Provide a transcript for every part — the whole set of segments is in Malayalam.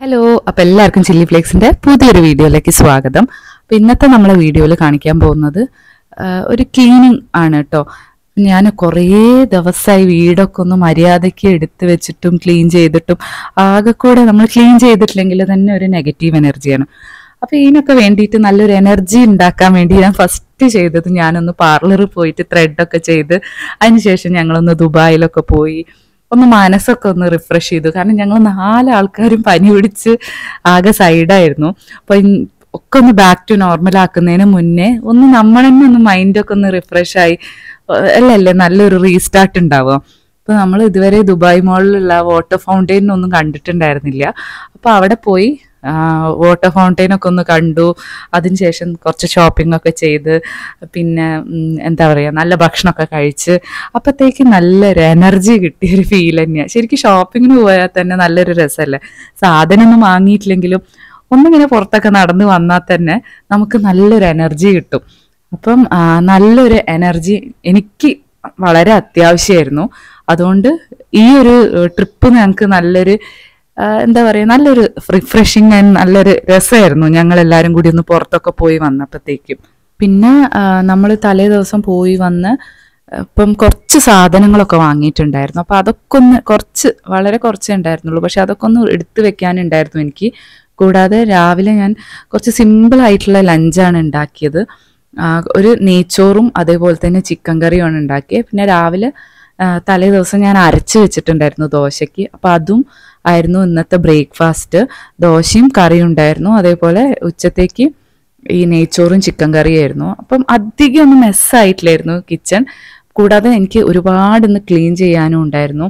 ഹലോ, അപ്പോൾ എല്ലാവർക്കും ചില്ലി ഫ്ലേക്സിൻ്റെ പുതിയൊരു വീഡിയോയിലേക്ക് സ്വാഗതം. അപ്പോൾ ഇന്നത്തെ നമ്മളെ വീഡിയോയിൽ കാണിക്കാൻ പോകുന്നത് ഒരു ക്ലീനിങ് ആണ് കേട്ടോ. ഞാൻ കുറേ ദിവസമായി വീടൊക്കെ ഒന്ന് മര്യാദയ്ക്ക് എടുത്ത് വെച്ചിട്ടും ക്ലീൻ ചെയ്തിട്ടും ആകെ കൂടെ നമ്മൾ ക്ലീൻ ചെയ്തിട്ടില്ലെങ്കിൽ തന്നെ ഒരു നെഗറ്റീവ് എനർജിയാണ്. അപ്പോൾ ഇതിനൊക്കെ വേണ്ടിയിട്ട് നല്ലൊരു എനർജി ഉണ്ടാക്കാൻ വേണ്ടി ഞാൻ ഫസ്റ്റ് ചെയ്തത് ഞാനൊന്ന് പാർലറിൽ പോയിട്ട് ത്രെഡൊക്കെ ചെയ്ത് അതിനുശേഷം ഞങ്ങളൊന്ന് ദുബായിലൊക്കെ പോയി ഒന്ന് മനസ്സൊക്കെ ഒന്ന് റിഫ്രഷ് ചെയ്തു. കാരണം ഞങ്ങൾ 4 ആൾക്കാരും പനി പിടിച്ച് ആകെ സൈഡായിരുന്നു. അപ്പോൾ ഒക്കെ ഒന്ന് ബാക്ക് ടു നോർമൽ ആക്കുന്നതിന് മുന്നേ ഒന്ന് നമ്മൾ തന്നെ ഒന്ന് മൈൻഡൊക്കെ ഒന്ന് റിഫ്രഷായി അല്ലേ നല്ലൊരു റീസ്റ്റാർട്ട് ഉണ്ടാവുക. അപ്പോൾ നമ്മൾ ഇതുവരെ ദുബായ് മോളിലുള്ള വാട്ടർ ഫൗണ്ടെയിനൊന്നും കണ്ടിട്ടുണ്ടായിരുന്നില്ല. അപ്പോൾ അവിടെ പോയി വാട്ടർ ഫൗണ്ടെയിനൊക്കെ ഒന്ന് കണ്ടു. അതിനുശേഷം കുറച്ച് ഷോപ്പിംഗ് ഒക്കെ ചെയ്ത് പിന്നെ എന്താ പറയുക നല്ല ഭക്ഷണമൊക്കെ കഴിച്ച് അപ്പോഴത്തേക്ക് നല്ലൊരു എനർജി കിട്ടിയൊരു ഫീൽ തന്നെയാണ്. ശരിക്കും ഷോപ്പിങ്ങിന് പോയാൽ തന്നെ നല്ലൊരു രസമല്ലേ. സാധനമൊന്നും വാങ്ങിയിട്ടില്ലെങ്കിലും ഒന്നിങ്ങനെ പുറത്തൊക്കെ നടന്ന് വന്നാൽ തന്നെ നമുക്ക് നല്ലൊരു എനർജി കിട്ടും. അപ്പം നല്ലൊരു എനർജി എനിക്ക് വളരെ അത്യാവശ്യമായിരുന്നു. അതുകൊണ്ട് ഈ ഒരു ട്രിപ്പ് ഞങ്ങൾക്ക് നല്ലൊരു എന്താ പറയുക നല്ലൊരു റിഫ്രഷിങ് ആൻഡ് നല്ലൊരു രസമായിരുന്നു. ഞങ്ങളെല്ലാവരും കൂടി ഒന്ന് പുറത്തൊക്കെ പോയി വന്നപ്പോഴത്തേക്കും. പിന്നെ നമ്മൾ തലേ ദിവസം പോയി വന്ന് ഇപ്പം കുറച്ച് സാധനങ്ങളൊക്കെ വാങ്ങിയിട്ടുണ്ടായിരുന്നു. അപ്പോൾ അതൊക്കെ ഒന്ന് വളരെ കുറച്ചേ ഉണ്ടായിരുന്നുള്ളൂ. പക്ഷെ അതൊക്കെ ഒന്ന് എടുത്തു വെക്കാനുണ്ടായിരുന്നു എനിക്ക്. കൂടാതെ രാവിലെ ഞാൻ കുറച്ച് സിമ്പിളായിട്ടുള്ള ലഞ്ചാണ് ഉണ്ടാക്കിയത്. ഒരു നെയ്ച്ചോറും അതേപോലെ തന്നെ ചിക്കൻ കറിയുമാണ് ഉണ്ടാക്കിയത്. പിന്നെ രാവിലെ തലേ ദിവസം ഞാൻ അരച്ച് വെച്ചിട്ടുണ്ടായിരുന്നു ദോശയ്ക്ക്. അപ്പോൾ അതും ആയിരുന്നു ഇന്നത്തെ ബ്രേക്ക്ഫാസ്റ്റ്. ദോശയും കറിയും ഉണ്ടായിരുന്നു. അതേപോലെ ഉച്ചത്തേക്ക് ഈ നെയ്ച്ചോറും ചിക്കൻ കറിയായിരുന്നു. അപ്പം അധികം ഒന്നും മെസ്സായിട്ടില്ലായിരുന്നു കിച്ചൺ. കൂടാതെ എനിക്ക് ഒരുപാട് ഇന്ന് ക്ലീൻ ചെയ്യാനും ഉണ്ടായിരുന്നു.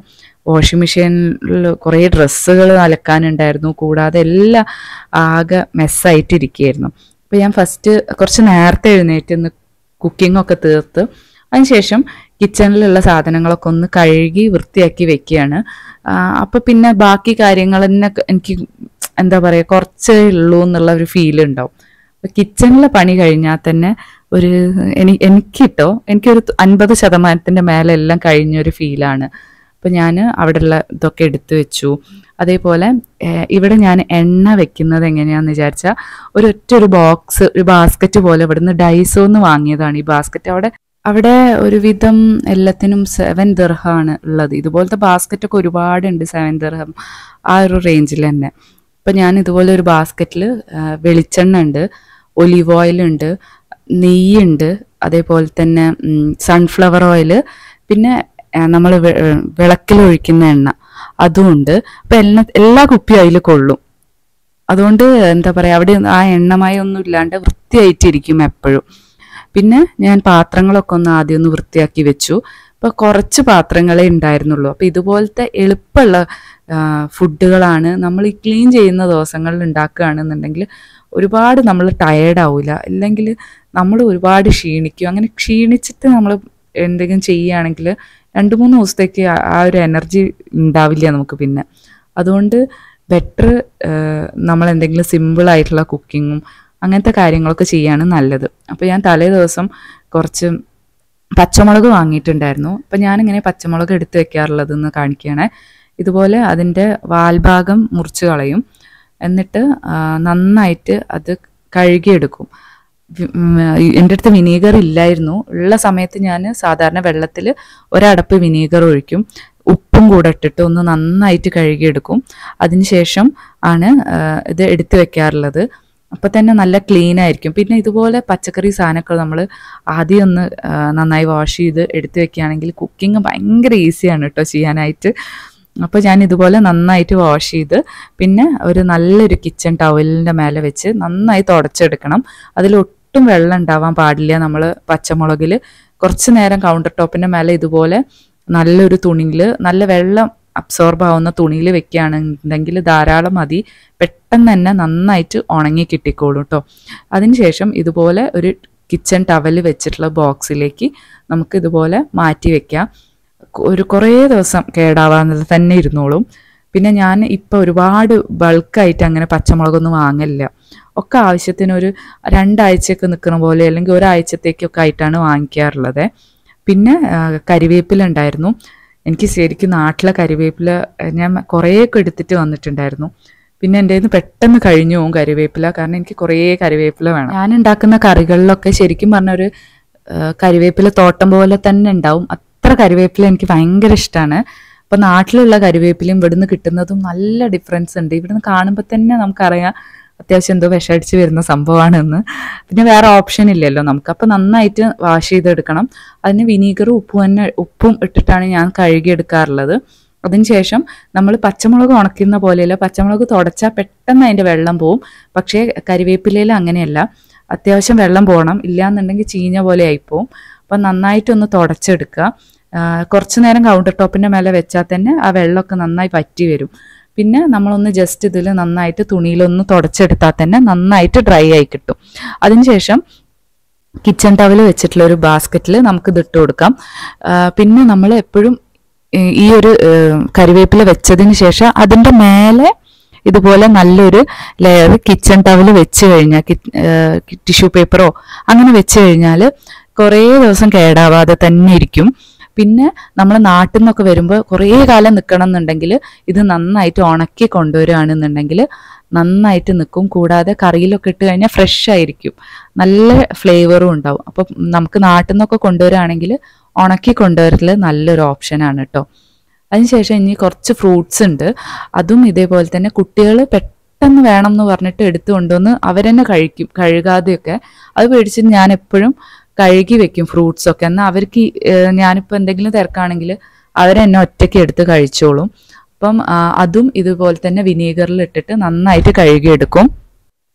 വാഷിംഗ് മെഷീനിൽ കുറേ ഡ്രസ്സുകൾ അലക്കാനുണ്ടായിരുന്നു. കൂടാതെ എല്ലാം ആകെ മെസ്സായിട്ടിരിക്കുകയായിരുന്നു. അപ്പോൾ ഞാൻ ഫസ്റ്റ് കുറച്ച് നേരത്തെ എഴുന്നേറ്റ് ഇന്ന് കുക്കിങ്ങൊക്കെ തീർത്ത് അതിനുശേഷം കിച്ചണിലുള്ള സാധനങ്ങളൊക്കെ ഒന്ന് കഴുകി വൃത്തിയാക്കി വെക്കുകയാണ്. അപ്പോൾ പിന്നെ ബാക്കി കാര്യങ്ങൾ തന്നെ എനിക്ക് എന്താ പറയുക കുറച്ചേ ഉള്ളൂ എന്നുള്ള ഒരു ഫീൽ ഉണ്ടാവും. അപ്പോൾ കിച്ചണിലെ പണി കഴിഞ്ഞാൽ തന്നെ എനിക്കൊരു 50% മേലെ എല്ലാം കഴിഞ്ഞൊരു ഫീലാണ്. അപ്പോൾ ഞാൻ അവിടെയുള്ള ഇതൊക്കെ എടുത്തു വെച്ചു. അതേപോലെ ഇവിടെ ഞാൻ എണ്ണ വെക്കുന്നത് എങ്ങനെയാണെന്ന് വിചാരിച്ചാൽ ഒരു ബാസ്ക്കറ്റ് പോലെ ഇവിടുന്ന് ഡൈസോന്ന് വാങ്ങിയതാണ് ഈ ബാസ്ക്കറ്റ്. അവിടെ ഒരുവിധം എല്ലാത്തിനും 7 ദിർഹമാണ് ഉള്ളത്. ഇതുപോലത്തെ ബാസ്ക്കറ്റൊക്കെ ഒരുപാടുണ്ട് 7 ദിർഹം ആ ഒരു റേഞ്ചിൽ തന്നെ. അപ്പം ഞാൻ ഇതുപോലെ ഒരു ബാസ്ക്കറ്റിൽ വെളിച്ചെണ്ണ ഉണ്ട്, ഒലിവ് ഓയിൽ ഉണ്ട്, നെയ്യുണ്ട്, അതേപോലെ തന്നെ സൺഫ്ലവർ ഓയിൽ, പിന്നെ നമ്മൾ വിളക്കിലൊഴിക്കുന്ന എണ്ണ അതും ഉണ്ട്. അപ്പം എല്ലാ കുപ്പിയും അതിൽ കൊള്ളും. അതുകൊണ്ട് എന്താ പറയുക അവിടെ ആ എണ്ണമായി ഒന്നും ഇല്ലാണ്ട് വൃത്തിയായിട്ടിരിക്കും എപ്പോഴും. പിന്നെ ഞാൻ പാത്രങ്ങളൊക്കെ ആദ്യം ഒന്ന് വൃത്തിയാക്കി വെച്ചു. അപ്പോൾ കുറച്ച് പാത്രങ്ങളേ ഉണ്ടായിരുന്നുള്ളൂ. അപ്പോൾ ഇതുപോലത്തെ എളുപ്പമുള്ള ഫുഡുകളാണ് നമ്മൾ ഈ ക്ലീൻ ചെയ്യുന്ന ദിവസങ്ങളിൽ ഉണ്ടാക്കുകയാണെന്നുണ്ടെങ്കിൽ ഒരുപാട് നമ്മൾ ടയേർഡ് ആവില്ല. അല്ലെങ്കിൽ നമ്മൾ ഒരുപാട് ക്ഷീണിക്കും. അങ്ങനെ ക്ഷീണിച്ചിട്ട് നമ്മൾ എന്തെങ്കിലും ചെയ്യുകയാണെങ്കിൽ 2-3 ദിവസത്തേക്ക് ആ ഒരു എനർജി ഉണ്ടാവില്ല നമുക്ക് പിന്നെ. അതുകൊണ്ട് ബെറ്റർ നമ്മൾ എന്തെങ്കിലും സിമ്പിളായിട്ടുള്ള കുക്കിങ്ങും അങ്ങനത്തെ കാര്യങ്ങളൊക്കെ ചെയ്യാണ് നല്ലത്. അപ്പോൾ ഞാൻ തലേ ദിവസം കുറച്ച് പച്ചമുളക് വാങ്ങിയിട്ടുണ്ടായിരുന്നു. അപ്പം ഞാനിങ്ങനെ പച്ചമുളക് എടുത്ത് വെക്കാറുള്ളതെന്ന് കാണിക്കുകയാണ്. ഇതുപോലെ അതിൻ്റെ വാൽഭാഗം മുറിച്ച് കളയും. എന്നിട്ട് നന്നായിട്ട് അത് കഴുകിയെടുക്കും. എൻ്റെ അടുത്ത് വിനീഗർ ഇല്ലായിരുന്നു. ഉള്ള സമയത്ത് ഞാൻ സാധാരണ വെള്ളത്തിൽ ഒരടപ്പ് വിനീഗർ ഒഴിക്കും, ഉപ്പും കൂടെ ഇട്ടിട്ട് ഒന്ന് നന്നായിട്ട് കഴുകിയെടുക്കും. അതിനുശേഷം ആണ് ഇത് എടുത്ത് വെക്കാറുള്ളത്. അപ്പോൾ തന്നെ നല്ല ക്ലീൻ ആയിരിക്കും. പിന്നെ ഇതുപോലെ പച്ചക്കറി സാധനങ്ങൾ നമ്മൾ ആദ്യം ഒന്ന് നന്നായി വാഷ് ചെയ്ത് എടുത്ത് വെക്കുകയാണെങ്കിൽ കുക്കിംഗ് ഭയങ്കര ഈസിയാണ് കേട്ടോ ചെയ്യാനായിട്ട്. അപ്പോൾ ഞാൻ ഇതുപോലെ നന്നായിട്ട് വാഷ് ചെയ്ത് പിന്നെ ഒരു നല്ലൊരു കിച്ചൺ ടവലിൻ്റെ മേലെ വെച്ച് നന്നായി തുടച്ചെടുക്കണം. അതിലൊട്ടും വെള്ളം ഉണ്ടാവാൻ പാടില്ല. നമ്മൾ പച്ചമുളകിൽ കുറച്ച് നേരം കൗണ്ടർ ടോപ്പിൻ്റെ മേലെ ഇതുപോലെ നല്ലൊരു തുണിയിൽ നല്ല വെള്ളം അബ്സോർബ് ആവുന്ന തുണിയിൽ വെക്കുകയാണെന്നുണ്ടെങ്കിൽ ധാരാളം മതി. പെട്ടെന്ന് തന്നെ നന്നായിട്ട് ഉണങ്ങി കിട്ടിക്കോളും കേട്ടോ. അതിനുശേഷം ഇതുപോലെ ഒരു കിച്ചൺ ടവൽ വെച്ചിട്ടുള്ള ബോക്സിലേക്ക് നമുക്ക് ഇതുപോലെ മാറ്റി വെക്കാം. കുറേ ദിവസം കേടാവാതെ തന്നെ ഇരുന്നോളും. പിന്നെ ഞാൻ ഇപ്പോൾ ഒരുപാട് ബൾക്കായിട്ട് അങ്ങനെ പച്ചമുളകൊന്നും വാങ്ങില്ല. ഒക്കെ ആവശ്യത്തിന് ഒരു 2 ആഴ്ചയൊക്കെ നിൽക്കുന്ന പോലെ അല്ലെങ്കിൽ ഒരാഴ്ചത്തേക്കൊക്കെ ആയിട്ടാണ് വാങ്ങിക്കാറുള്ളത്. പിന്നെ കരിവേപ്പില ഉണ്ടായിരുന്നു. എനിക്ക് ശരിക്കും നാട്ടിലെ കരിവേപ്പില ഞാൻ കുറേയൊക്കെ എടുത്തിട്ട് വന്നിട്ടുണ്ടായിരുന്നു. പിന്നെ എൻ്റെ കയ്യിൽ നിന്ന് പെട്ടെന്ന് കഴിഞ്ഞു പോകും കരിവേപ്പില, കാരണം എനിക്ക് കുറേ കരിവേപ്പില വേണം. ഞാൻ ഉണ്ടാക്കുന്ന കറികളിലൊക്കെ ശരിക്കും പറഞ്ഞൊരു കരിവേപ്പില തോട്ടം പോലെ തന്നെ ഉണ്ടാവും. അത്ര കരിവേപ്പില എനിക്ക് ഭയങ്കര ഇഷ്ടമാണ്. അപ്പം നാട്ടിലുള്ള കരിവേപ്പിലയും ഇവിടുന്ന് കിട്ടുന്നതും നല്ല ഡിഫറൻസ് ഉണ്ട്. ഇവിടുന്ന് കാണുമ്പോൾ തന്നെ നമുക്കറിയാം അത്യാവശ്യം എന്തോ വിഷമടിച്ച് വരുന്ന സംഭവമാണെന്ന്. പിന്നെ വേറെ ഓപ്ഷൻ ഇല്ലല്ലോ നമുക്ക്. അപ്പം നന്നായിട്ട് വാഷ് ചെയ്തെടുക്കണം. അതിന് വിനീഗറും ഉപ്പും ഇട്ടിട്ടാണ് ഞാൻ കഴുകിയെടുക്കാറുള്ളത്. അതിനുശേഷം നമ്മൾ പച്ചമുളക് ഉണക്കുന്ന പോലെയല്ല, പച്ചമുളക് തുടച്ചാൽ പെട്ടെന്ന് അതിൻ്റെ വെള്ളം പോവും. പക്ഷേ കരിവേപ്പിലയിൽ അങ്ങനെയല്ല, അത്യാവശ്യം വെള്ളം പോകണം, ഇല്ലയെന്നുണ്ടെങ്കിൽ ചീഞ്ഞ പോലെ ആയിപ്പോവും. അപ്പം നന്നായിട്ടൊന്ന് തുടച്ചെടുക്കുക. കുറച്ച് നേരം കൗണ്ടർ ടോപ്പിൻ്റെ മേലെ വെച്ചാൽ തന്നെ ആ വെള്ളമൊക്കെ നന്നായി വറ്റി വരും. പിന്നെ നമ്മളൊന്ന് ജസ്റ്റ് ഇതിൽ നന്നായിട്ട് തുണിയിലൊന്ന് തുടച്ചെടുത്താൽ തന്നെ നന്നായിട്ട് ഡ്രൈ ആയി കിട്ടും. അതിനുശേഷം കിച്ചൺ ടവൽ വെച്ചിട്ടുള്ള ഒരു ബാസ്ക്കറ്റിൽ നമുക്ക് ഇതിട്ട് കൊടുക്കാം. പിന്നെ നമ്മൾ എപ്പോഴും ഈ ഒരു കരിവേപ്പില വെച്ചതിന് ശേഷം അതിൻ്റെ മേലെ ഇതുപോലെ നല്ലൊരു ലെയർ കിച്ചൺ ടവൽ വെച്ച് കഴിഞ്ഞാൽ, ടിഷ്യൂ പേപ്പറോ അങ്ങനെ വെച്ച് കഴിഞ്ഞാൽ കുറേ ദിവസം കേടാവാതെ തന്നെ ഇരിക്കും. പിന്നെ നമ്മൾ നാട്ടിൽ നിന്നൊക്കെ വരുമ്പോൾ കുറേ കാലം നിൽക്കണം എന്നുണ്ടെങ്കിൽ ഇത് നന്നായിട്ട് ഉണക്കി കൊണ്ടുവരികയാണെന്നുണ്ടെങ്കിൽ നന്നായിട്ട് നിൽക്കും. കൂടാതെ കറിയിലൊക്കെ ഇട്ട് കഴിഞ്ഞാൽ ഫ്രഷ് ആയിരിക്കും, നല്ല ഫ്ലേവറും ഉണ്ടാവും. അപ്പം നമുക്ക് നാട്ടിൽ നിന്നൊക്കെ കൊണ്ടുവരികയാണെങ്കിൽ ഉണക്കി കൊണ്ടുവരൽ നല്ലൊരു ഓപ്ഷനാണ് കേട്ടോ. അതിനുശേഷം ഇനി കുറച്ച് ഫ്രൂട്ട്സ് ഉണ്ട്. അതും ഇതേപോലെ തന്നെ കുട്ടികൾ പെട്ടെന്ന് വേണം എന്ന് പറഞ്ഞിട്ട് എടുത്തു കൊണ്ടുവന്ന് അവരെന്നെ കഴിക്കും, കഴുകാതെയൊക്കെ. അത് മേടിച്ചിട്ട് ഞാൻ എപ്പോഴും കഴുകി വെക്കും ഫ്രൂട്ട്സൊക്കെ. എന്നാൽ അവർക്ക് ഞാനിപ്പോൾ എന്തെങ്കിലും തിരക്കാണെങ്കിൽ അവരെന്നെ ഒറ്റയ്ക്ക് എടുത്ത് കഴിച്ചോളും. അപ്പം അതും ഇതുപോലെ തന്നെ വിനീഗറിൽ ഇട്ടിട്ട് നന്നായിട്ട് കഴുകിയെടുക്കും.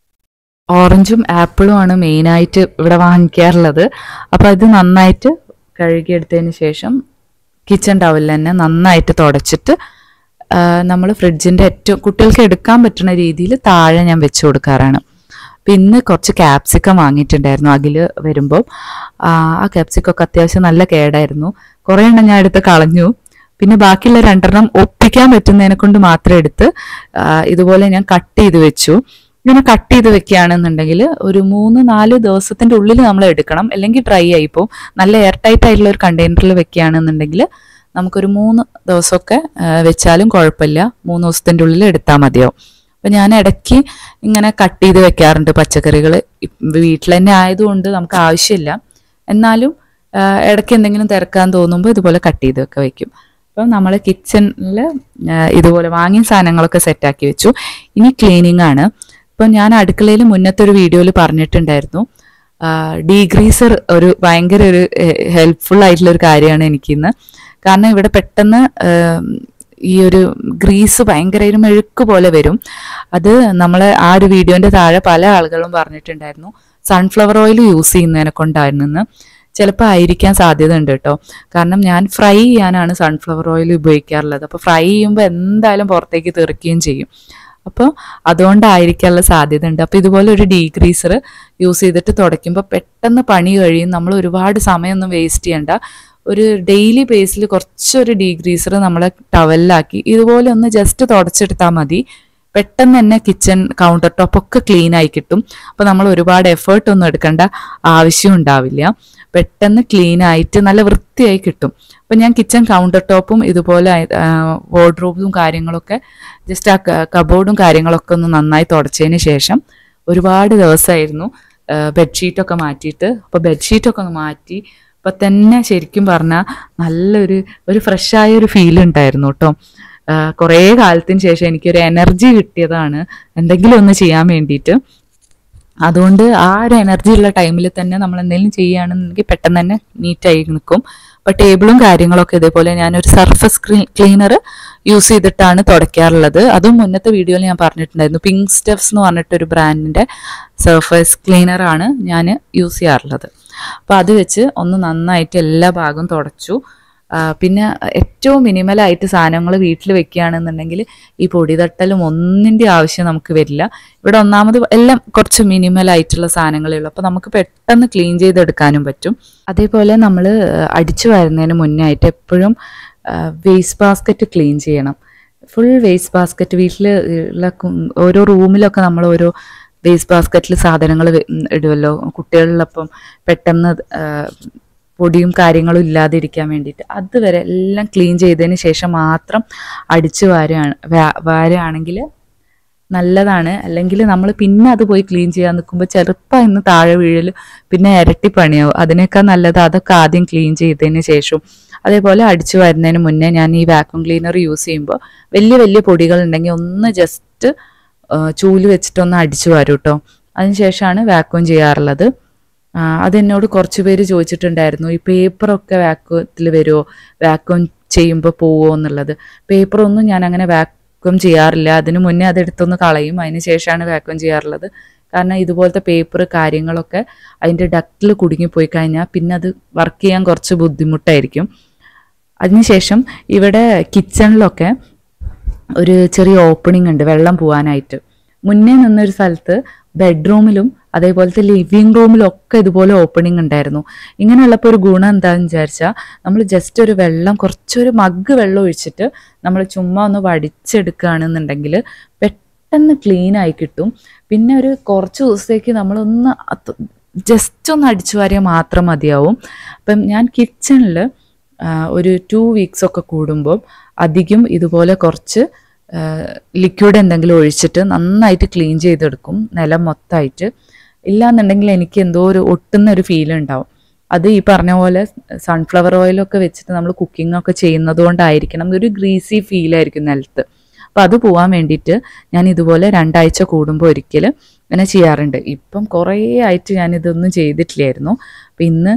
ഓറഞ്ചും ആപ്പിളും ആണ് മെയിനായിട്ട് ഇവിടെ വാങ്ങിക്കാറുള്ളത്. അപ്പോൾ അത് നന്നായിട്ട് കഴുകിയെടുത്തതിന് ശേഷം കിച്ചൺ ടവലിൽ തന്നെ നന്നായിട്ട് തുടച്ചിട്ട് നമ്മൾ ഫ്രിഡ്ജിൻ്റെ ഏറ്റവും കുട്ടികൾക്ക് എടുക്കാൻ പറ്റുന്ന രീതിയിൽ താഴെ ഞാൻ വെച്ച് കൊടുക്കാറാണ്. പിന്നെ കുറച്ച് ക്യാപ്സിക്കം വാങ്ങിയിട്ടുണ്ടായിരുന്നു അഖിൽ വരുമ്പോൾ. ആ ക്യാപ്സിക്കൊക്കെ അത്യാവശ്യം നല്ല കേടായിരുന്നു. കുറേ എണ്ണം ഞാൻ എടുത്ത് കളഞ്ഞു. പിന്നെ ബാക്കിയുള്ള 2 ഒപ്പിക്കാൻ പറ്റുന്നതിനെ കൊണ്ട് മാത്രം എടുത്ത് ഇതുപോലെ ഞാൻ കട്ട് ചെയ്ത് വെച്ചു. ഇങ്ങനെ കട്ട് ചെയ്ത് വെക്കുകയാണെന്നുണ്ടെങ്കിൽ ഒരു 3-4 ദിവസത്തിൻ്റെ ഉള്ളിൽ നമ്മൾ എടുക്കണം, അല്ലെങ്കിൽ ഡ്രൈ ആയിപ്പോൾ. നല്ല എയർ ടൈറ്റ് ആയിട്ടുള്ള ഒരു കണ്ടെയ്നറിൽ വെക്കുകയാണെന്നുണ്ടെങ്കിൽ നമുക്കൊരു 3 ദിവസമൊക്കെ വെച്ചാലും കുഴപ്പമില്ല. 3 ദിവസത്തിൻ്റെ ഉള്ളിൽ എടുത്താൽ മതിയാവും. അപ്പം ഞാൻ ഇടയ്ക്ക് ഇങ്ങനെ കട്ട് ചെയ്ത് വെക്കാറുണ്ട് പച്ചക്കറികൾ. വീട്ടിൽ തന്നെ ആയതുകൊണ്ട് നമുക്ക് ആവശ്യമില്ല, എന്നാലും ഇടയ്ക്ക് എന്തെങ്കിലും തിരക്കാൻ തോന്നുമ്പോൾ ഇതുപോലെ കട്ട് ചെയ്തൊക്കെ വെക്കും. അപ്പം നമ്മൾ കിച്ചണിൽ ഇതുപോലെ വാങ്ങിയ സാധനങ്ങളൊക്കെ സെറ്റാക്കി വെച്ചു. ഇനി ക്ലീനിങ് ആണ്. ഇപ്പം ഞാൻ അടുക്കളയിൽ മുന്നത്തെ ഒരു വീഡിയോയിൽ പറഞ്ഞിട്ടുണ്ടായിരുന്നു, ഡീഗ്രീസർ ഒരു ഭയങ്കര ഒരു ഹെൽപ്ഫുൾ ആയിട്ടുള്ളൊരു കാര്യമാണ് എനിക്കിന്ന്. കാരണം ഇവിടെ പെട്ടെന്ന് ഈ ഒരു ഗ്രീസ് ഭയങ്കര ഒരു മെഴുക്ക് പോലെ വരും. അത് നമ്മൾ ആ ഒരു വീഡിയോൻ്റെ താഴെ പല ആളുകളും പറഞ്ഞിട്ടുണ്ടായിരുന്നു സൺഫ്ലവർ ഓയിൽ യൂസ് ചെയ്യുന്നതിനെ കൊണ്ടായിരുന്നു. ചിലപ്പോൾ ആയിരിക്കാൻ സാധ്യത ഉണ്ട് കേട്ടോ. കാരണം ഞാൻ ഫ്രൈ ചെയ്യാനാണ് സൺഫ്ലവർ ഓയിൽ ഉപയോഗിക്കാറുള്ളത്. അപ്പോൾ ഫ്രൈ ചെയ്യുമ്പോൾ എന്തായാലും പുറത്തേക്ക് തെറിക്കുകയും ചെയ്യും. അപ്പോൾ അതുകൊണ്ടായിരിക്കാനുള്ള സാധ്യത ഉണ്ട്. അപ്പോൾ ഇതുപോലെ ഒരു ഡീഗ്രീസർ യൂസ് ചെയ്തിട്ട് തുടയ്ക്കുമ്പോൾ പെട്ടെന്ന് പണി കഴിയും. നമ്മൾ ഒരുപാട് സമയമൊന്നും വേസ്റ്റ് ചെയ്യണ്ട. ഒരു ഡെയിലി ബേസിൽ കുറച്ചൊരു ഡീഗ്രീസർ നമ്മളെ ടവലിലാക്കി ഇതുപോലെ ഒന്ന് ജസ്റ്റ് തുടച്ചെടുത്താൽ മതി. പെട്ടെന്ന് തന്നെ കിച്ചൺ കൗണ്ടർ ടോപ്പൊക്കെ ക്ലീൻ ആയി കിട്ടും. അപ്പോൾ നമ്മൾ ഒരുപാട് എഫേർട്ടൊന്നും എടുക്കേണ്ട ആവശ്യം ഉണ്ടാവില്ല. പെട്ടെന്ന് ക്ലീൻ ആയിട്ട് നല്ല വൃത്തിയായി കിട്ടും. അപ്പം ഞാൻ കിച്ചൺ കൗണ്ടർ ടോപ്പും ഇതുപോലെ വാർഡ്രോബും കാര്യങ്ങളൊക്കെ ജസ്റ്റ് ആ കബോർഡും കാര്യങ്ങളൊക്കെ ഒന്ന് നന്നായി തുടച്ചതിന് ശേഷം ഒരുപാട് ദിവസമായിരുന്നു ബെഡ്ഷീറ്റൊക്കെ മാറ്റിയിട്ട്. അപ്പോൾ ബെഡ്ഷീറ്റൊക്കെ ഒന്ന് മാറ്റി അപ്പം തന്നെ ശരിക്കും പറഞ്ഞാൽ നല്ലൊരു ഫ്രഷായ ഒരു ഫീൽ ഉണ്ടായിരുന്നു കേട്ടോ. കുറേ കാലത്തിന് ശേഷം എനിക്കൊരു എനർജി കിട്ടിയതാണ് എന്തെങ്കിലും ഒന്ന് ചെയ്യാൻ വേണ്ടിയിട്ട്. അതുകൊണ്ട് ആ ഒരു എനർജി ഉള്ള ടൈമിൽ തന്നെ നമ്മൾ എന്തെങ്കിലും ചെയ്യുകയാണെന്നുണ്ടെങ്കിൽ പെട്ടെന്ന് തന്നെ നീറ്റായി നിൽക്കും. അപ്പോൾ ടേബിളും കാര്യങ്ങളൊക്കെ ഇതേപോലെ ഞാനൊരു സർഫസ് ക്ലീനർ യൂസ് ചെയ്തിട്ടാണ് തുടയ്ക്കാറുള്ളത്. അതും മുന്നത്തെ വീഡിയോയിൽ ഞാൻ പറഞ്ഞിട്ടുണ്ടായിരുന്നു. പിങ്ക് സ്റ്റെഫ്സ് എന്ന് പറഞ്ഞിട്ടൊരു ബ്രാൻഡിൻ്റെ സർഫസ് ക്ലീനറാണ് ഞാൻ യൂസ് ചെയ്യാറുള്ളത്. അപ്പോൾ അത് വെച്ച് ഒന്ന് നന്നായിട്ട് എല്ലാ ഭാഗവും തുടച്ചു. പിന്നെ ഏറ്റവും മിനിമലായിട്ട് സാധനങ്ങൾ വീട്ടിൽ വെക്കുകയാണെന്നുണ്ടെങ്കിൽ ഈ പൊടി തട്ടലും ഒന്നിൻ്റെ ആവശ്യം നമുക്ക് വരില്ല. ഇവിടെ ഒന്നാമത് എല്ലാം കുറച്ച് മിനിമലായിട്ടുള്ള സാധനങ്ങളേ ഉള്ളൂ. അപ്പോൾ നമുക്ക് പെട്ടെന്ന് ക്ലീൻ ചെയ്തെടുക്കാനും പറ്റും. അതേപോലെ നമ്മൾ അടിച്ചു വരുന്നതിന് മുന്നായിട്ട് എപ്പോഴും വേസ്റ്റ് ബാസ്ക്കറ്റ് ക്ലീൻ ചെയ്യണം. ഫുൾ വേസ്റ്റ് ബാസ്ക്കറ്റ് വീട്ടിൽ ഉള്ള ഓരോ റൂമിലൊക്കെ നമ്മൾ ഓരോ വേസ്റ്റ് ബാസ്ക്കറ്റിൽ സാധനങ്ങൾ ഇടുമല്ലോ. കുട്ടികളിലപ്പം പെട്ടെന്ന് പൊടിയും കാര്യങ്ങളും ഇല്ലാതിരിക്കാൻ വേണ്ടിയിട്ട്. അതുവരെ എല്ലാം ക്ലീൻ ചെയ്തതിന് ശേഷം മാത്രം അടിച്ചു വാരുകയാണെങ്കിൽ നല്ലതാണ്. അല്ലെങ്കിൽ നമ്മൾ പിന്നെ അത് പോയി ക്ലീൻ ചെയ്യാൻ നിൽക്കുമ്പോൾ ചെറുപ്പം ഇന്ന് താഴെ വീഴൽ പിന്നെ ഇരട്ടി പണിയാവും. അതിനേക്കാൾ നല്ലത് അതൊക്കെ ആദ്യം ക്ലീൻ ചെയ്തതിന് ശേഷം. അതേപോലെ അടിച്ചു വരുന്നതിന് മുന്നേ ഞാൻ ഈ വാക്യൂം ക്ലീനർ യൂസ് ചെയ്യുമ്പോൾ വലിയ വലിയ പൊടികൾ ഉണ്ടെങ്കിൽ ഒന്ന് ജസ്റ്റ് ചൂല് വെച്ചിട്ടൊന്ന് അടിച്ചു വരും കേട്ടോ. അതിനുശേഷമാണ് വാക്യൂം ചെയ്യാറുള്ളത്. അതെന്നോട് കുറച്ച് പേര് ചോദിച്ചിട്ടുണ്ടായിരുന്നു, ഈ പേപ്പറൊക്കെ വാക്യൂത്തിൽ വരുമോ, വാക്യൂം ചെയ്യുമ്പോൾ പോവുമോ എന്നുള്ളത്. പേപ്പറൊന്നും ഞാൻ അങ്ങനെ വാക്യൂം ചെയ്യാറില്ല. അതിന് മുന്നേ അതെടുത്തൊന്ന് കളയും, അതിന് ശേഷമാണ് വാക്യൂം ചെയ്യാറുള്ളത്. കാരണം ഇതുപോലത്തെ പേപ്പർ കാര്യങ്ങളൊക്കെ അതിൻ്റെ ഡക്റ്റിൽ കുടുങ്ങിപ്പോയി കഴിഞ്ഞാൽ പിന്നെ അത് വർക്ക് ചെയ്യാൻ കുറച്ച് ബുദ്ധിമുട്ടായിരിക്കും. അതിനുശേഷം ഇവിടെ കിച്ചണിലൊക്കെ ഒരു ചെറിയ ഓപ്പണിംഗ് ഉണ്ട് വെള്ളം പോകാനായിട്ട്. മുന്നേ നിന്നൊരു സ്ഥലത്ത് ബെഡ്റൂമിലും അതേപോലത്തെ ലിവിങ് റൂമിലും ഒക്കെ ഇതുപോലെ ഓപ്പണിംഗ് ഉണ്ടായിരുന്നു. ഇങ്ങനെയുള്ളപ്പോൾ ഒരു ഗുണം എന്താണെന്ന് വിചാരിച്ചാൽ നമ്മൾ ജസ്റ്റ് ഒരു വെള്ളം കുറച്ചൊരു മഗ് വെള്ളം ഒഴിച്ചിട്ട് നമ്മൾ ചുമ്മാ ഒന്ന് വടിച്ചെടുക്കുകയാണെന്നുണ്ടെങ്കിൽ പെട്ടെന്ന് ക്ലീൻ ആയി കിട്ടും. പിന്നെ ഒരു കുറച്ച് ദിവസത്തേക്ക് നമ്മളൊന്ന് ജസ്റ്റ് ഒന്ന് അടിച്ചു വാരിയാൽ മാത്രം മതിയാവും. അപ്പം ഞാൻ കിച്ചണിൽ ഒരു 2 വീക്സ് ഒക്കെ കൂടുമ്പോൾ അധികം ഇതുപോലെ കുറച്ച് ലിക്വിഡ് എന്തെങ്കിലും ഒഴിച്ചിട്ട് നന്നായിട്ട് ക്ലീൻ ചെയ്തെടുക്കും നിലം മൊത്തമായിട്ട്. ഇല്ലാന്നുണ്ടെങ്കിൽ എനിക്ക് എന്തോ ഒരു ഒട്ടുന്ന ഒരു ഫീൽ ഉണ്ടാവും. അത് ഈ പറഞ്ഞ പോലെ സൺഫ്ലവർ ഓയിലൊക്കെ വെച്ചിട്ട് നമ്മൾ കുക്കിംഗ് ഒക്കെ ചെയ്യുന്നത് കൊണ്ടായിരിക്കണം ഒരു ഗ്രീസി ഫീലായിരിക്കും നിലത്ത്. അപ്പം അത് പോകാൻ വേണ്ടിയിട്ട് ഞാൻ ഇതുപോലെ 2 ആഴ്ച കൂടുമ്പോൾ ഒരിക്കൽ ഇങ്ങനെ ചെയ്യാറുണ്ട്. ഇപ്പം കുറേ ആയിട്ട് ഞാനിതൊന്നും ചെയ്തിട്ടില്ലായിരുന്നു. അപ്പം ഇന്ന്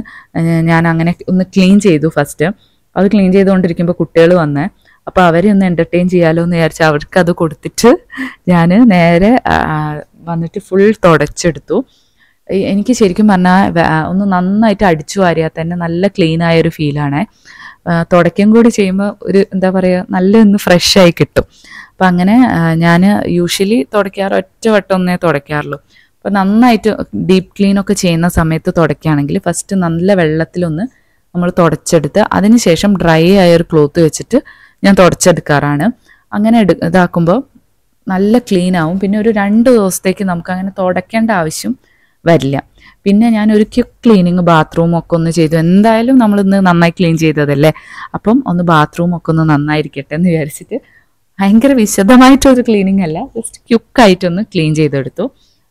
ഞാൻ അങ്ങനെ ഒന്ന് ക്ലീൻ ചെയ്തു. ഫസ്റ്റ് അത് ക്ലീൻ ചെയ്തുകൊണ്ടിരിക്കുമ്പോൾ കുട്ടികൾ വന്നേ, അപ്പോൾ അവരെ ഒന്ന് എൻ്റർടൈൻ ചെയ്യാമല്ലോ എന്ന് വിചാരിച്ച് അവർക്ക് അത് കൊടുത്തിട്ട് ഞാൻ നേരെ വന്നിട്ട് ഫുൾ തുടച്ചെടുത്തു. എനിക്ക് ശരിക്കും പറഞ്ഞാൽ ഒന്ന് നന്നായിട്ട് അടിച്ചു വാരിയാൽ തന്നെ നല്ല ക്ലീൻ ആയൊരു ഫീലാണേ. തുടയ്ക്കും കൂടി ചെയ്യുമ്പോൾ ഒരു എന്താ പറയുക നല്ല ഒന്ന് ഫ്രഷായി കിട്ടും. അപ്പം അങ്ങനെ ഞാൻ യൂഷ്വലി തുടയ്ക്കാറ് ഒറ്റ വട്ടം ഒന്നേ തുടയ്ക്കാറുള്ളൂ. അപ്പോൾ നന്നായിട്ട് ഡീപ്പ് ക്ലീനൊക്കെ ചെയ്യുന്ന സമയത്ത് തുടയ്ക്കുകയാണെങ്കിൽ ഫസ്റ്റ് നല്ല വെള്ളത്തിലൊന്ന് നമ്മൾ തുടച്ചെടുത്ത് അതിന് ശേഷം ഡ്രൈ ആയൊരു ക്ലോത്ത് വെച്ചിട്ട് ഞാൻ തുടച്ചെടുക്കാറാണ്. അങ്ങനെ ഇതാക്കുമ്പോൾ നല്ല ക്ലീൻ ആവും. പിന്നെ ഒരു 2 ദിവസത്തേക്ക് നമുക്ക് അങ്ങനെ തുടയ്ക്കേണ്ട ആവശ്യം വരില്ല. പിന്നെ ഞാൻ ഒരു ക്വിക്ക് ക്ലീനിങ് ബാത്റൂമൊക്കെ ഒന്ന് ചെയ്തു. എന്തായാലും നമ്മളിന്ന് നന്നായി ക്ലീൻ ചെയ്തതല്ലേ, അപ്പം ഒന്ന് ബാത്റൂമൊക്കെ ഒന്ന് നന്നായിരിക്കട്ടെ എന്ന് വിചാരിച്ചിട്ട് ഭയങ്കര വിശദമായിട്ടൊരു ക്ലീനിങ് അല്ല, ജസ്റ്റ് ക്വിക്കായിട്ടൊന്ന് ക്ലീൻ ചെയ്തെടുത്തു.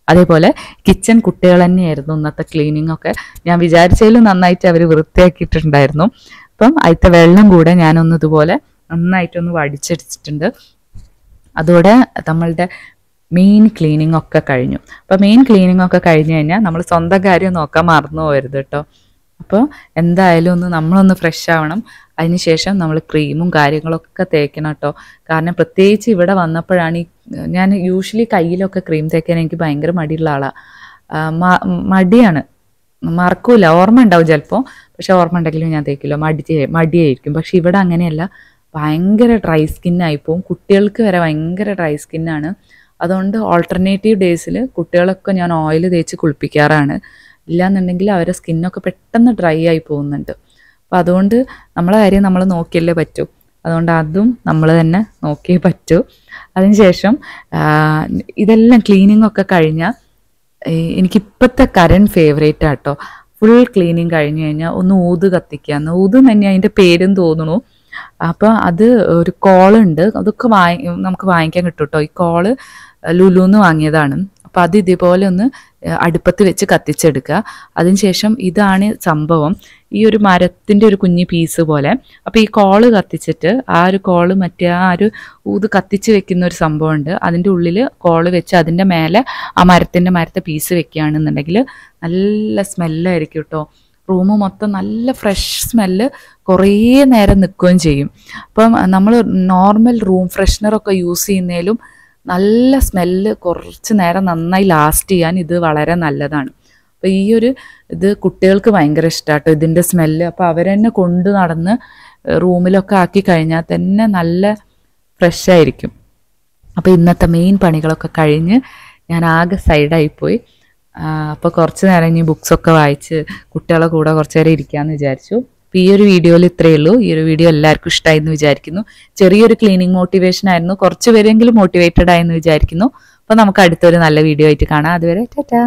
അതേപോലെ കിച്ചൺ കുട്ടികൾ തന്നെയായിരുന്നു ഇന്നത്തെ ക്ലീനിങ് ഒക്കെ. ഞാൻ വിചാരിച്ചതിലും നന്നായിട്ട് അവർ വൃത്തിയാക്കിയിട്ടുണ്ടായിരുന്നു. അപ്പം അതിലത്തെ വെള്ളം കൂടെ ഞാനൊന്ന് ഇതുപോലെ നന്നായിട്ടൊന്ന് വടിച്ചെടുത്തിട്ടുണ്ട്. അതോടെ നമ്മളുടെ മെയിൻ ക്ലീനിങ് ഒക്കെ കഴിഞ്ഞു. അപ്പോൾ മെയിൻ ക്ലീനിങ് ഒക്കെ കഴിഞ്ഞ് കഴിഞ്ഞാൽ നമ്മൾ സ്വന്തം കാര്യം നോക്കാൻ മറന്നു പോകരുത് കേട്ടോ. അപ്പോൾ എന്തായാലും നമ്മളൊന്ന് ഫ്രഷ് ആവണം. അതിനുശേഷം നമ്മൾ ക്രീമും കാര്യങ്ങളൊക്കെ തേക്കണം കേട്ടോ. കാരണം പ്രത്യേകിച്ച് ഇവിടെ വന്നപ്പോഴാണ് ഞാൻ യൂഷ്വലി കയ്യിലൊക്കെ ക്രീം തേക്കാൻ എനിക്ക് ഭയങ്കര മടിയുള്ള ആളാണ്. മടിയാണ്, മറക്കൂല, ഓർമ്മ ഉണ്ടാവും ചിലപ്പോൾ, പക്ഷെ ഓർമ്മ ഉണ്ടെങ്കിലും ഞാൻ തേക്കില്ല, മടിയായിരിക്കും. പക്ഷെ ഇവിടെ അങ്ങനെയല്ല, ഭയങ്കര ഡ്രൈ സ്കിന്നായിപ്പോവും. കുട്ടികൾക്ക് വരെ ഭയങ്കര ഡ്രൈ സ്കിന്നാണ്. അതുകൊണ്ട് ഓൾട്ടർനേറ്റീവ് ഡേയ്സിൽ കുട്ടികളൊക്കെ ഞാൻ ഓയിൽ തേച്ച് കുളിപ്പിക്കാറാണ്. ഇല്ലാന്നുണ്ടെങ്കിൽ അവരുടെ സ്കിന്നൊക്കെ പെട്ടെന്ന് ഡ്രൈ ആയി പോകുന്നുണ്ട്. അപ്പോൾ അതുകൊണ്ട് നമ്മളെ കാര്യം നമ്മൾ നോക്കിയല്ലേ പറ്റൂ. അതുകൊണ്ട് അതും നമ്മൾ തന്നെ നോക്കിയേ പറ്റൂ. അതിനുശേഷം ഇതെല്ലാം ക്ലീനിങ് ഒക്കെ കഴിഞ്ഞാൽ എനിക്കിപ്പോഴത്തെ കറണ്ട് ഫേവറേറ്റ് ആട്ടോ, ഫുൾ ക്ലീനിങ് കഴിഞ്ഞ് കഴിഞ്ഞാൽ ഒന്ന് ഊത് കത്തിക്കുക. ഊത് തന്നെ അതിൻ്റെ പേരും തോന്നുന്നു. അപ്പോൾ അത് ഒരു കോളുണ്ട്, അതൊക്കെ നമുക്ക് വാങ്ങിക്കാൻ കിട്ടും കേട്ടോ. ഈ കോള് ലുലുന്ന് വാങ്ങിയതാണ്. അപ്പോൾ അത് ഇതേപോലെ ഒന്ന് അടുപ്പത്ത് വെച്ച് കത്തിച്ചെടുക്കുക. അതിനുശേഷം ഇതാണ് സംഭവം, ഈ ഒരു മരത്തിൻ്റെ ഒരു കുഞ്ഞി പീസ് പോലെ. അപ്പോൾ ഈ കോള് കത്തിച്ചിട്ട് ആ ഒരു കോള് മറ്റേ ആ ഒരു ഊത് കത്തിച്ച് വെക്കുന്ന ഒരു സംഭവമുണ്ട്, അതിൻ്റെ ഉള്ളിൽ കോള് വെച്ച് അതിൻ്റെ മേലെ ആ മരത്തെ പീസ് വെക്കുകയാണെന്നുണ്ടെങ്കിൽ നല്ല സ്മെല്ലായിരിക്കും കേട്ടോ. റൂം മൊത്തം നല്ല ഫ്രഷ് സ്മെല്ല് കുറേ നേരം നിൽക്കുകയും ചെയ്യും. അപ്പം നമ്മൾ നോർമൽ റൂം ഫ്രഷ്നറൊക്കെ യൂസ് ചെയ്യുന്നതിലും നല്ല സ്മെല്ല് കുറച്ച് നേരം നന്നായി ലാസ്റ്റ് ചെയ്യാൻ ഇത് വളരെ നല്ലതാണ്. അപ്പോൾ ഈ ഒരു ഇത് കുട്ടികൾക്ക് ഭയങ്കര ഇഷ്ടമാട്ടോ ഇതിൻ്റെ സ്മെല്ല്. അപ്പോൾ അവരെന്നെ കൊണ്ട് നടന്ന് റൂമിലൊക്കെ ആക്കി കഴിഞ്ഞാൽ തന്നെ നല്ല ഫ്രഷായിരിക്കും. അപ്പോൾ ഇന്നത്തെ മെയിൻ പണികളൊക്കെ കഴിഞ്ഞ് ഞാൻ ആകെ സൈഡായിപ്പോയി. അപ്പോൾ കുറച്ച് നേരം ഇനി ബുക്സൊക്കെ വായിച്ച് കുട്ടികളെ കൂടെ കുറച്ച് നേരം ഇരിക്കാമെന്ന് വിചാരിച്ചു. അപ്പോൾ ഈ ഒരു വീഡിയോയിൽ ഇത്രയേ ഉള്ളൂ. ഈ ഒരു വീഡിയോ എല്ലാവർക്കും ഇഷ്ടമായി എന്ന് വിചാരിക്കുന്നു. ചെറിയൊരു ക്ലീനിങ് മോട്ടിവേഷൻ ആയിരുന്നു, കുറച്ച് പേരെങ്കിലും മോട്ടിവേറ്റഡ് ആയെന്ന് വിചാരിക്കുന്നു. അപ്പോൾ നമുക്ക് അടുത്തൊരു നല്ല വീഡിയോ ആയിട്ട് കാണാം. അതുവരെ ടാറ്റാ.